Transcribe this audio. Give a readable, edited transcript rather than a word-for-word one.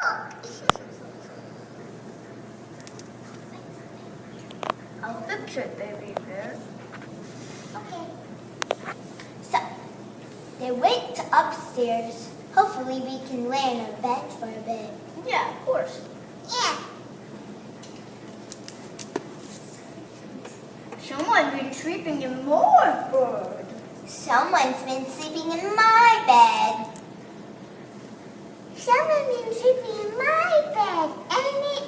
I'll fix it, baby bear. Okay. So, they went to upstairs. Hopefully we can lay in our beds for a bit. Yeah, of course. Yeah. Someone's been sleeping in my bed. Someone's been sleeping in my bed. Someone's been sleeping in my bed. And it